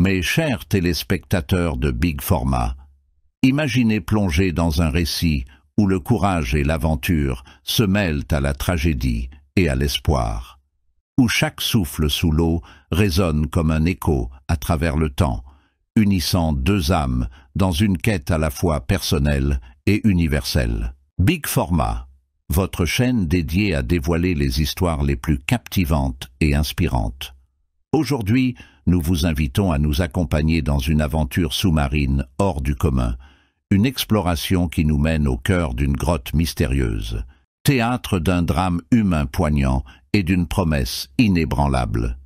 Mes chers téléspectateurs de Big Format, imaginez plonger dans un récit où le courage et l'aventure se mêlent à la tragédie et à l'espoir, où chaque souffle sous l'eau résonne comme un écho à travers le temps, unissant deux âmes dans une quête à la fois personnelle et universelle. Big Format, votre chaîne dédiée à dévoiler les histoires les plus captivantes et inspirantes. Aujourd'hui, nous vous invitons à nous accompagner dans une aventure sous-marine hors du commun, une exploration qui nous mène au cœur d'une grotte mystérieuse, théâtre d'un drame humain poignant et d'une promesse inébranlable.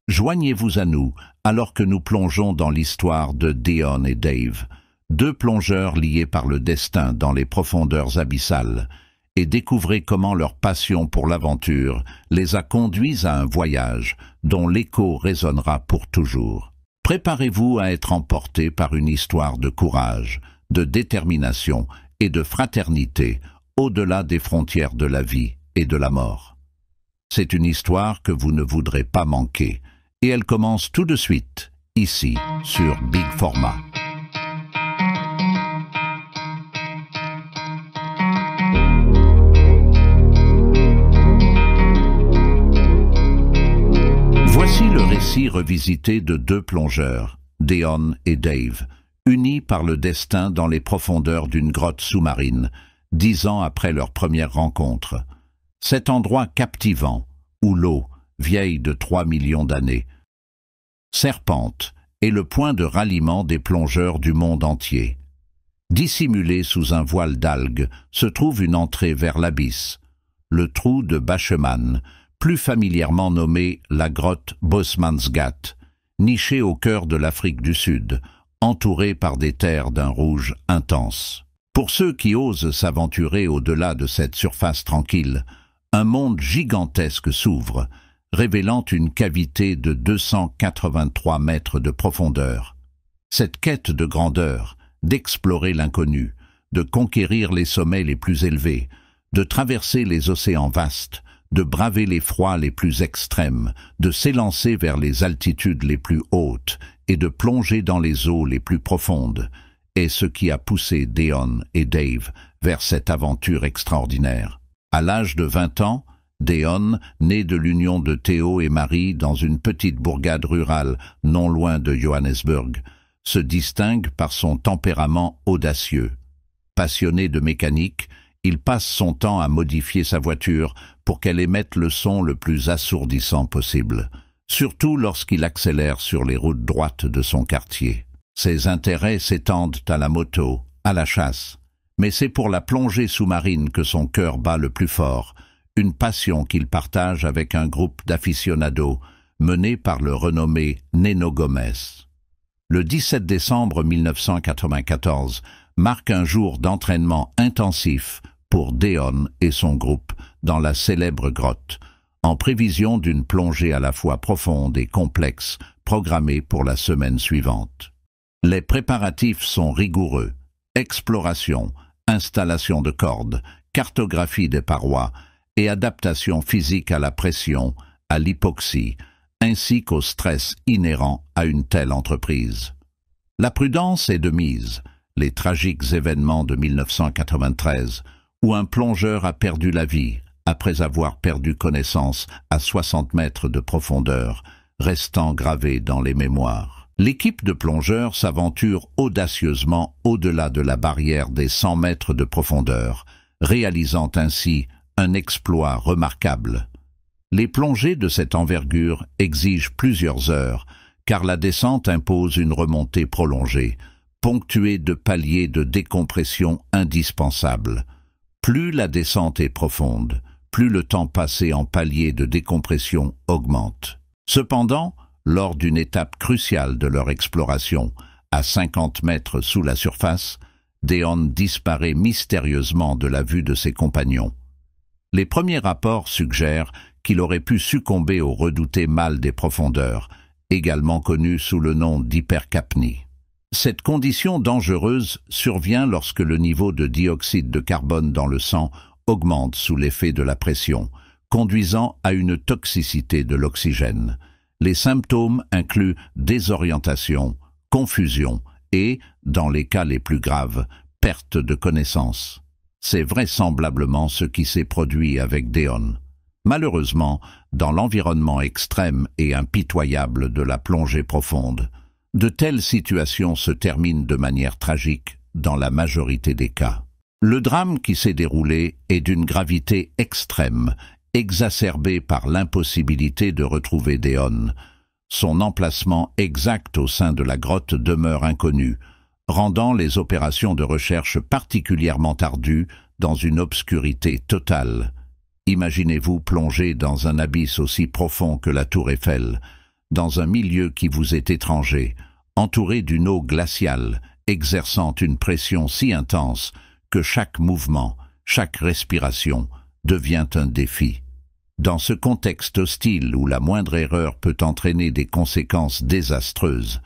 Joignez-vous à nous alors que nous plongeons dans l'histoire de Deon et Dave, deux plongeurs liés par le destin dans les profondeurs abyssales, et découvrez comment leur passion pour l'aventure les a conduits à un voyage dont l'écho résonnera pour toujours. Préparez-vous à être emportés par une histoire de courage, de détermination et de fraternité au-delà des frontières de la vie et de la mort. C'est une histoire que vous ne voudrez pas manquer, et elle commence tout de suite, ici, sur Big Format. Voici le récit revisité de deux plongeurs, Deon et Dave, unis par le destin dans les profondeurs d'une grotte sous-marine, 10 ans après leur première rencontre. Cet endroit captivant, où l'eau, vieille de 3 millions d'années, serpente, est le point de ralliement des plongeurs du monde entier. Dissimulé sous un voile d'algues se trouve une entrée vers l'abysse, le trou de Bacheman, plus familièrement nommé la grotte Bosmansgat, nichée au cœur de l'Afrique du Sud, entourée par des terres d'un rouge intense. Pour ceux qui osent s'aventurer au-delà de cette surface tranquille, un monde gigantesque s'ouvre, révélant une cavité de 283 mètres de profondeur. Cette quête de grandeur, d'explorer l'inconnu, de conquérir les sommets les plus élevés, de traverser les océans vastes, de braver les froids les plus extrêmes, de s'élancer vers les altitudes les plus hautes et de plonger dans les eaux les plus profondes, est ce qui a poussé Deon et Dave vers cette aventure extraordinaire. À l'âge de 20 ans, Deon, né de l'union de Théo et Marie dans une petite bourgade rurale non loin de Johannesburg, se distingue par son tempérament audacieux. Passionné de mécanique, il passe son temps à modifier sa voiture pour qu'elle émette le son le plus assourdissant possible, surtout lorsqu'il accélère sur les routes droites de son quartier. Ses intérêts s'étendent à la moto, à la chasse, mais c'est pour la plongée sous-marine que son cœur bat le plus fort, une passion qu'il partage avec un groupe d'aficionados mené par le renommé Neno Gomes. Le 17 décembre 1994 marque un jour d'entraînement intensif pour Deon et son groupe dans la célèbre grotte, en prévision d'une plongée à la fois profonde et complexe programmée pour la semaine suivante. Les préparatifs sont rigoureux. Exploration, installation de cordes, cartographie des parois et adaptation physique à la pression, à l'hypoxie, ainsi qu'au stress inhérent à une telle entreprise. La prudence est de mise. Les tragiques événements de 1993, où un plongeur a perdu la vie après avoir perdu connaissance à 60 mètres de profondeur, restant gravés dans les mémoires. L'équipe de plongeurs s'aventure audacieusement au-delà de la barrière des 100 mètres de profondeur, réalisant ainsi un exploit remarquable. Les plongées de cette envergure exigent plusieurs heures, car la descente impose une remontée prolongée, ponctuée de paliers de décompression indispensables. Plus la descente est profonde, plus le temps passé en paliers de décompression augmente. Cependant, lors d'une étape cruciale de leur exploration, à 50 mètres sous la surface, Deon disparaît mystérieusement de la vue de ses compagnons. Les premiers rapports suggèrent qu'il aurait pu succomber au redouté mal des profondeurs, également connu sous le nom d'hypercapnie. Cette condition dangereuse survient lorsque le niveau de dioxyde de carbone dans le sang augmente sous l'effet de la pression, conduisant à une toxicité de l'oxygène. Les symptômes incluent désorientation, confusion et, dans les cas les plus graves, perte de connaissance. C'est vraisemblablement ce qui s'est produit avec Deon. Malheureusement, dans l'environnement extrême et impitoyable de la plongée profonde, de telles situations se terminent de manière tragique dans la majorité des cas. Le drame qui s'est déroulé est d'une gravité extrême, exacerbée par l'impossibilité de retrouver Deon. Son emplacement exact au sein de la grotte demeure inconnu, rendant les opérations de recherche particulièrement ardues dans une obscurité totale. Imaginez-vous plonger dans un abysse aussi profond que la Tour Eiffel, dans un milieu qui vous est étranger, entouré d'une eau glaciale, exerçant une pression si intense que chaque mouvement, chaque respiration devient un défi. Dans ce contexte hostile où la moindre erreur peut entraîner des conséquences désastreuses,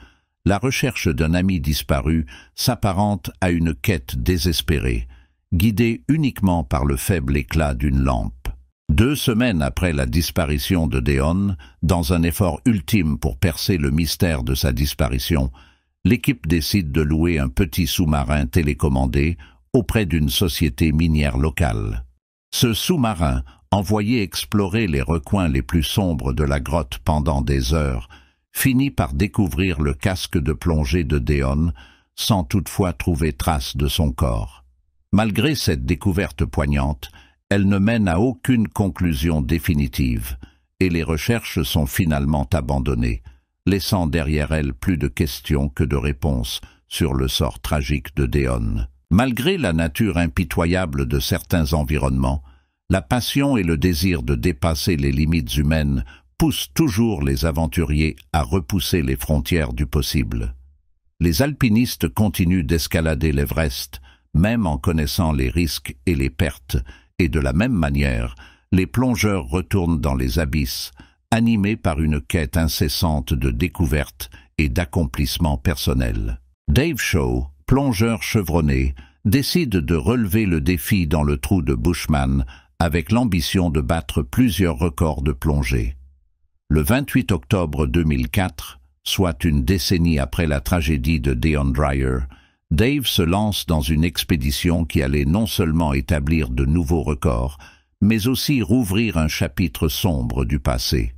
la recherche d'un ami disparu s'apparente à une quête désespérée, guidée uniquement par le faible éclat d'une lampe. 2 semaines après la disparition de Deon, dans un effort ultime pour percer le mystère de sa disparition, l'équipe décide de louer un petit sous-marin télécommandé auprès d'une société minière locale. Ce sous-marin, envoyé explorer les recoins les plus sombres de la grotte pendant des heures, finit par découvrir le casque de plongée de Deon, sans toutefois trouver trace de son corps. Malgré cette découverte poignante, elle ne mène à aucune conclusion définitive, et les recherches sont finalement abandonnées, laissant derrière elles plus de questions que de réponses sur le sort tragique de Deon. Malgré la nature impitoyable de certains environnements, la passion et le désir de dépasser les limites humaines poussent toujours les aventuriers à repousser les frontières du possible. Les alpinistes continuent d'escalader l'Everest, même en connaissant les risques et les pertes, et de la même manière, les plongeurs retournent dans les abysses, animés par une quête incessante de découvertes et d'accomplissements personnels. Dave Shaw, plongeur chevronné, décide de relever le défi dans le trou de Bushman avec l'ambition de battre plusieurs records de plongée. Le 28 octobre 2004, soit une décennie après la tragédie de Deon Dreyer, Dave se lance dans une expédition qui allait non seulement établir de nouveaux records, mais aussi rouvrir un chapitre sombre du passé.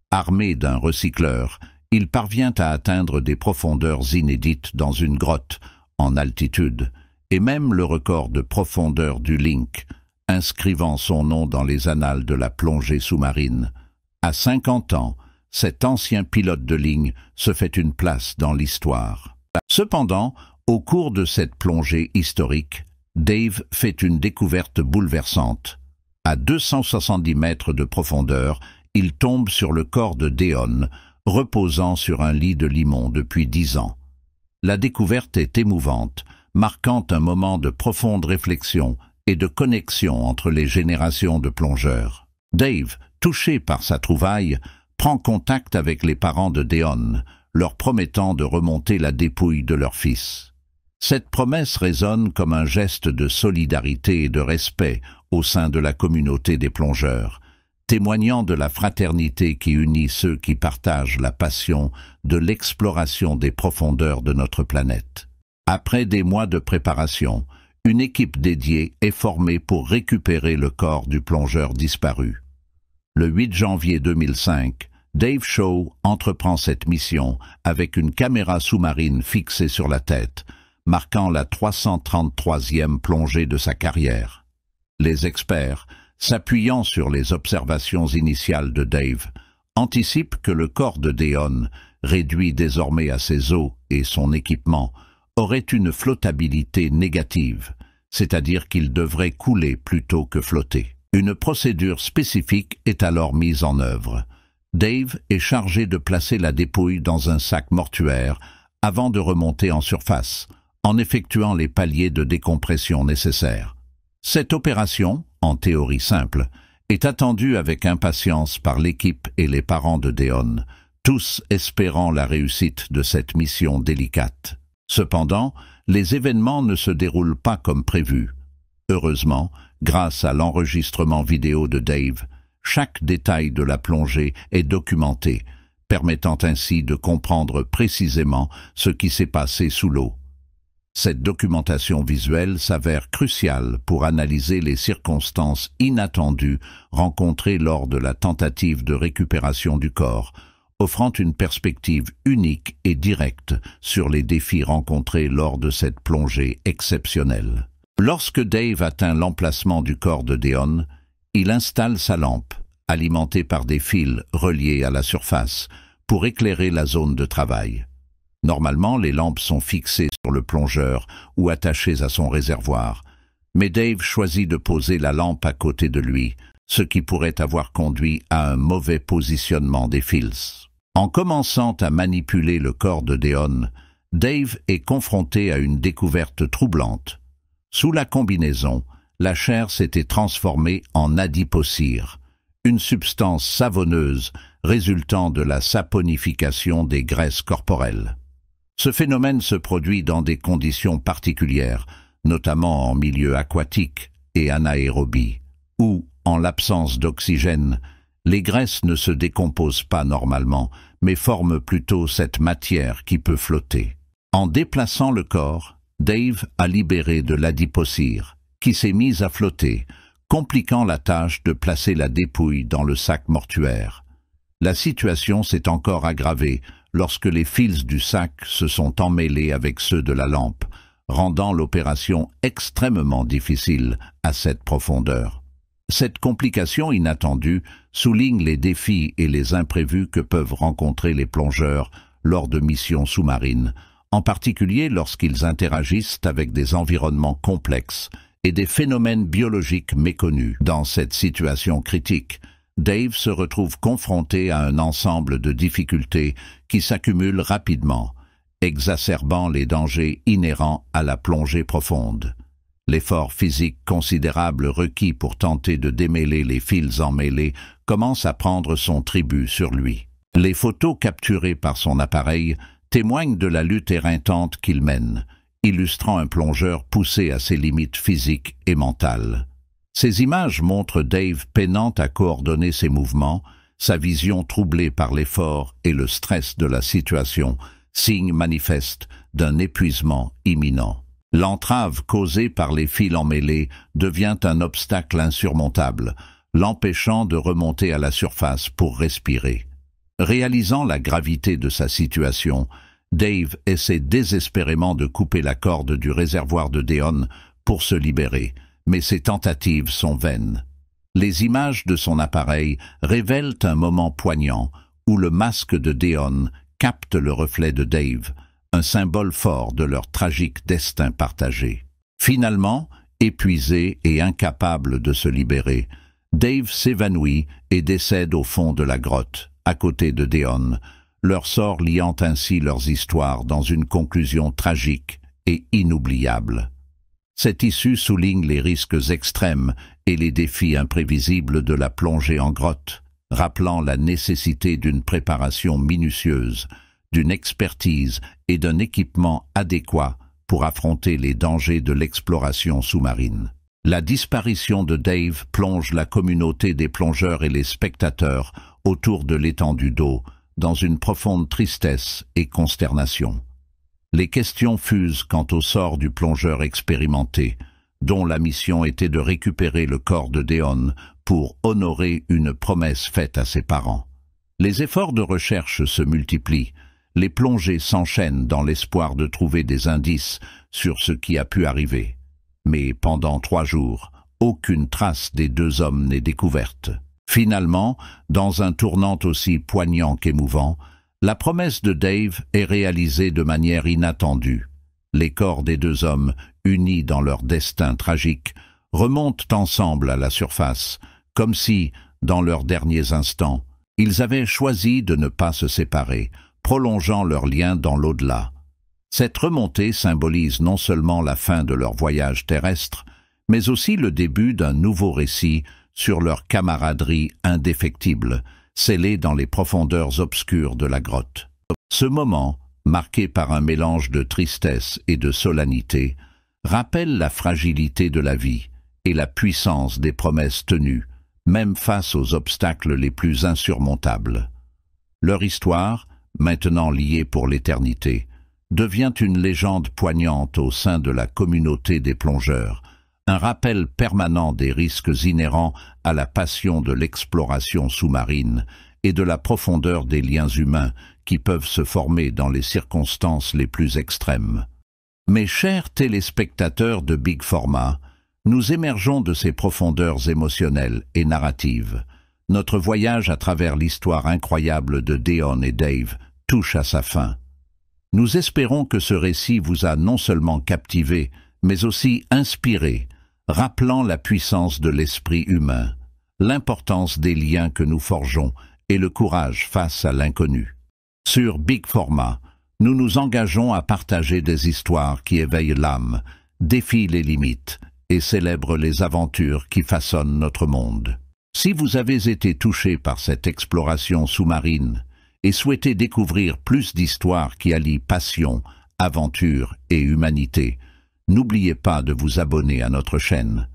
Armé d'un recycleur, il parvient à atteindre des profondeurs inédites dans une grotte, en altitude, et même le record de profondeur du Link, inscrivant son nom dans les annales de la plongée sous-marine. À 50 ans, cet ancien pilote de ligne se fait une place dans l'histoire. Cependant, au cours de cette plongée historique, Dave fait une découverte bouleversante. À 270 mètres de profondeur, il tombe sur le corps de Deon, reposant sur un lit de limon depuis 10 ans. La découverte est émouvante, marquant un moment de profonde réflexion et de connexion entre les générations de plongeurs. Dave, touché par sa trouvaille, prend contact avec les parents de Deon, leur promettant de remonter la dépouille de leur fils. Cette promesse résonne comme un geste de solidarité et de respect au sein de la communauté des plongeurs, témoignant de la fraternité qui unit ceux qui partagent la passion de l'exploration des profondeurs de notre planète. Après des mois de préparation, une équipe dédiée est formée pour récupérer le corps du plongeur disparu. Le 8 janvier 2005, Dave Shaw entreprend cette mission avec une caméra sous-marine fixée sur la tête, marquant la 333e plongée de sa carrière. Les experts, s'appuyant sur les observations initiales de Dave, anticipent que le corps de Deon, réduit désormais à ses os et son équipement, aurait une flottabilité négative, c'est-à-dire qu'il devrait couler plutôt que flotter. Une procédure spécifique est alors mise en œuvre. Dave est chargé de placer la dépouille dans un sac mortuaire avant de remonter en surface, en effectuant les paliers de décompression nécessaires. Cette opération, en théorie simple, est attendue avec impatience par l'équipe et les parents de Deon, tous espérant la réussite de cette mission délicate. Cependant, les événements ne se déroulent pas comme prévu. Heureusement, grâce à l'enregistrement vidéo de Dave, chaque détail de la plongée est documenté, permettant ainsi de comprendre précisément ce qui s'est passé sous l'eau. Cette documentation visuelle s'avère cruciale pour analyser les circonstances inattendues rencontrées lors de la tentative de récupération du corps, offrant une perspective unique et directe sur les défis rencontrés lors de cette plongée exceptionnelle. Lorsque Dave atteint l'emplacement du corps de Deon, il installe sa lampe, alimentée par des fils reliés à la surface, pour éclairer la zone de travail. Normalement, les lampes sont fixées sur le plongeur ou attachées à son réservoir, mais Dave choisit de poser la lampe à côté de lui, ce qui pourrait avoir conduit à un mauvais positionnement des fils. En commençant à manipuler le corps de Deon, Dave est confronté à une découverte troublante. Sous la combinaison, la chair s'était transformée en adipocire, une substance savonneuse résultant de la saponification des graisses corporelles. Ce phénomène se produit dans des conditions particulières, notamment en milieu aquatique et anaérobie, où, en l'absence d'oxygène, les graisses ne se décomposent pas normalement, mais forment plutôt cette matière qui peut flotter. En déplaçant le corps, Dave a libéré de l'adipocire, qui s'est mise à flotter, compliquant la tâche de placer la dépouille dans le sac mortuaire. La situation s'est encore aggravée lorsque les fils du sac se sont emmêlés avec ceux de la lampe, rendant l'opération extrêmement difficile à cette profondeur. Cette complication inattendue souligne les défis et les imprévus que peuvent rencontrer les plongeurs lors de missions sous-marines, en particulier lorsqu'ils interagissent avec des environnements complexes et des phénomènes biologiques méconnus. Dans cette situation critique, Dave se retrouve confronté à un ensemble de difficultés qui s'accumulent rapidement, exacerbant les dangers inhérents à la plongée profonde. L'effort physique considérable requis pour tenter de démêler les fils emmêlés commence à prendre son tribut sur lui. Les photos capturées par son appareil témoignent de la lutte éreintante qu'il mène, illustrant un plongeur poussé à ses limites physiques et mentales. Ces images montrent Dave peinant à coordonner ses mouvements, sa vision troublée par l'effort et le stress de la situation, signe manifeste d'un épuisement imminent. L'entrave causée par les fils emmêlés devient un obstacle insurmontable, l'empêchant de remonter à la surface pour respirer. Réalisant la gravité de sa situation, Dave essaie désespérément de couper la corde du réservoir de Deon pour se libérer, mais ses tentatives sont vaines. Les images de son appareil révèlent un moment poignant où le masque de Deon capte le reflet de Dave, un symbole fort de leur tragique destin partagé. Finalement, épuisé et incapable de se libérer, Dave s'évanouit et décède au fond de la grotte, à côté de Deon, leur sort liant ainsi leurs histoires dans une conclusion tragique et inoubliable. Cette issue souligne les risques extrêmes et les défis imprévisibles de la plongée en grotte, rappelant la nécessité d'une préparation minutieuse, d'une expertise et d'un équipement adéquat pour affronter les dangers de l'exploration sous-marine. La disparition de Dave plonge la communauté des plongeurs et les spectateurs autour de l'étendue d'eau dans une profonde tristesse et consternation. Les questions fusent quant au sort du plongeur expérimenté, dont la mission était de récupérer le corps de Deon pour honorer une promesse faite à ses parents. Les efforts de recherche se multiplient, les plongées s'enchaînent dans l'espoir de trouver des indices sur ce qui a pu arriver. Mais pendant 3 jours, aucune trace des 2 hommes n'est découverte. Finalement, dans un tournant aussi poignant qu'émouvant, la promesse de Dave est réalisée de manière inattendue. Les corps des 2 hommes, unis dans leur destin tragique, remontent ensemble à la surface, comme si, dans leurs derniers instants, ils avaient choisi de ne pas se séparer, prolongeant leur lien dans l'au-delà. Cette remontée symbolise non seulement la fin de leur voyage terrestre, mais aussi le début d'un nouveau récit sur leur camaraderie indéfectible, scellée dans les profondeurs obscures de la grotte. Ce moment, marqué par un mélange de tristesse et de solennité, rappelle la fragilité de la vie et la puissance des promesses tenues, même face aux obstacles les plus insurmontables. Leur histoire, maintenant liée pour l'éternité, devient une légende poignante au sein de la communauté des plongeurs, un rappel permanent des risques inhérents à la passion de l'exploration sous-marine et de la profondeur des liens humains qui peuvent se former dans les circonstances les plus extrêmes. Mes chers téléspectateurs de Big Format, nous émergeons de ces profondeurs émotionnelles et narratives. Notre voyage à travers l'histoire incroyable de Deon et Dave touche à sa fin. Nous espérons que ce récit vous a non seulement captivé, mais aussi inspiré, rappelant la puissance de l'esprit humain, l'importance des liens que nous forgeons et le courage face à l'inconnu. Sur Big Format, nous nous engageons à partager des histoires qui éveillent l'âme, défient les limites et célèbrent les aventures qui façonnent notre monde. Si vous avez été touché par cette exploration sous-marine et souhaitez découvrir plus d'histoires qui allient passion, aventure et humanité, n'oubliez pas de vous abonner à notre chaîne.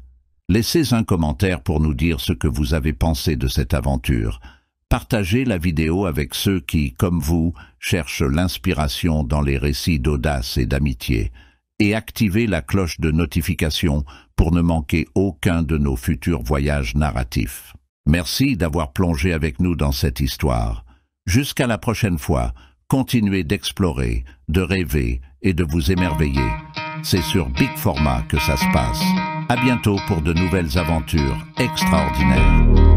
Laissez un commentaire pour nous dire ce que vous avez pensé de cette aventure. Partagez la vidéo avec ceux qui, comme vous, cherchent l'inspiration dans les récits d'audace et d'amitié. Et activez la cloche de notification pour ne manquer aucun de nos futurs voyages narratifs. Merci d'avoir plongé avec nous dans cette histoire. Jusqu'à la prochaine fois, continuez d'explorer, de rêver et de vous émerveiller. C'est sur Big Format que ça se passe. À bientôt pour de nouvelles aventures extraordinaires.